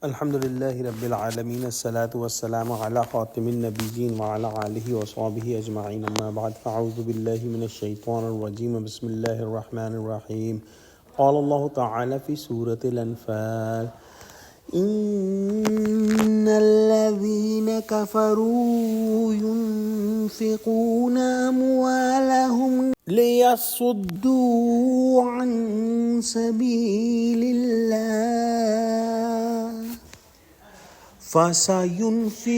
الحمد لله رب العالمين الصلاة والسلام على خاتم النبيين وعلى آله وصحبه أجمعين أما بعد فأعوذ بالله من الشيطان الرجيم بسم الله الرحمن الرحيم قال الله تعالى في سورة الأنفال إن الذين كفروا ينفقون أموالهم ليصدوا عن سبيل الله فسينفقونها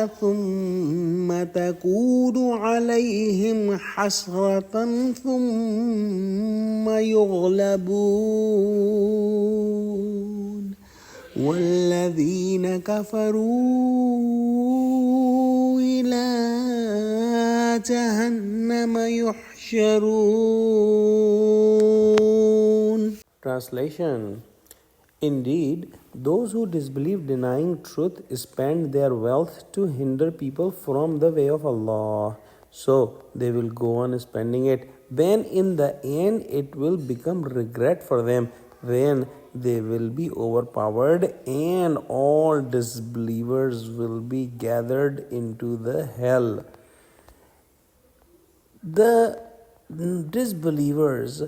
ثم تكون عليهم حسرة ثم يغلبون والذين كفروا إلى جهنم يحشرون. Translation. Indeed, those who disbelieve denying truth spend their wealth to hinder people from the way of Allah. So they will go on spending it. Then in the end it will become regret for them. Then they will be overpowered and all disbelievers will be gathered into the hell. The disbelievers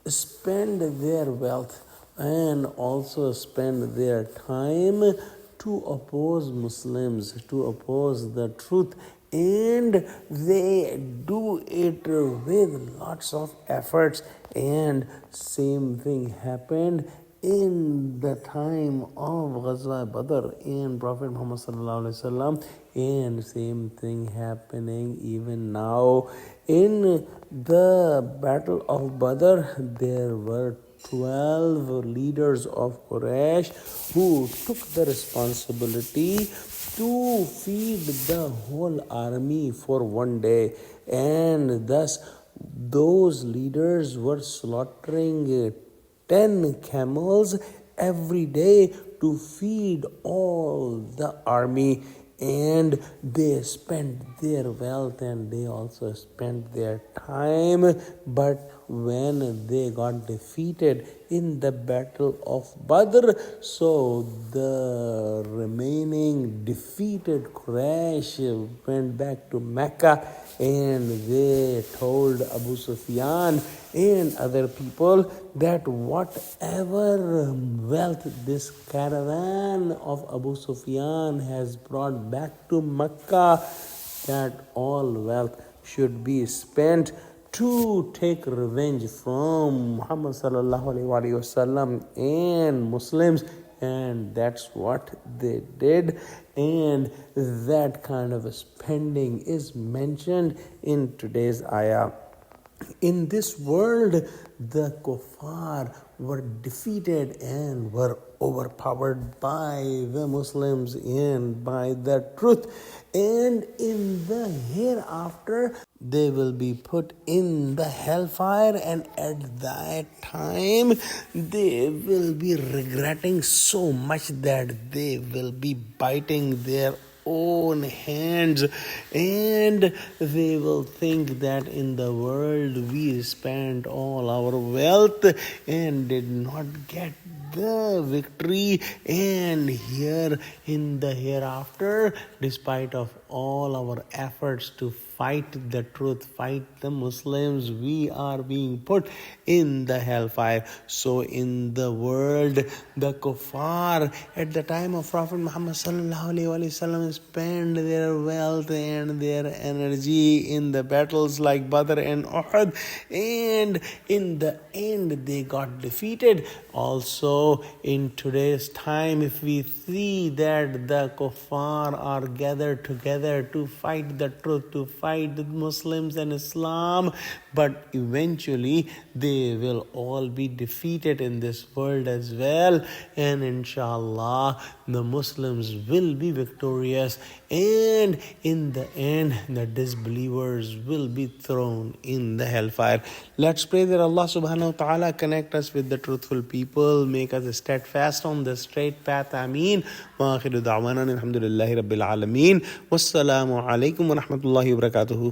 spend their wealth and also spend their time to oppose Muslims, to oppose the truth, and they do it with lots of efforts. And same thing happened in the time of Ghazwa Badr and Prophet Muhammad sallallahu alaihi wasallam, and same thing happening even now. In the battle of Badr, there were 12 leaders of Quraysh who took the responsibility to feed the whole army for one day, and thus those leaders were slaughtering 10 camels every day to feed all the army. And they spent their wealth and they also spent their time. But when they got defeated in the battle of Badr, so the remaining defeated Quraysh went back to Mecca and they told Abu Sufyan and other people that whatever wealth this caravan of Abu Sufyan has brought back to Mecca, that all wealth should be spent to take revenge from Muhammad sallallahu alaihi wasallam and Muslims. And that's what they did, and that kind of spending is mentioned in today's ayah. In this world, the kuffar were defeated and were overpowered by the Muslims and by the truth. And in the hereafter, they will be put in the hellfire, and at that time, they will be regretting so much that they will be biting their own hands, and they will think that in the world we spent all our wealth and did not get the victory, and here in the hereafter, despite of all our efforts to fight the truth, fight the Muslims, we are being put in the hellfire. So in the world, the kuffar at the time of Prophet Muhammad sallallahu alaihi wasallam spend their wealth and their energy in the battles like Badr and Uhud, and in the end they got defeated. Also in today's time, if we see that the kuffar are gathered together to fight the truth, to fight the Muslims and Islam, but eventually they will all be defeated in this world as well, and inshallah the Muslims will be victorious, and in the end the disbelievers will be thrown in the hellfire. Let's pray that Allah subhanahu wa ta'ala connect us with the truthful people, make us steadfast on the straight path. Ameen. Wa akhiru da'wana alhamdulillahi rabbil alameen. Wassalamu alaikum wa rahmatullahi wa barakatuhu.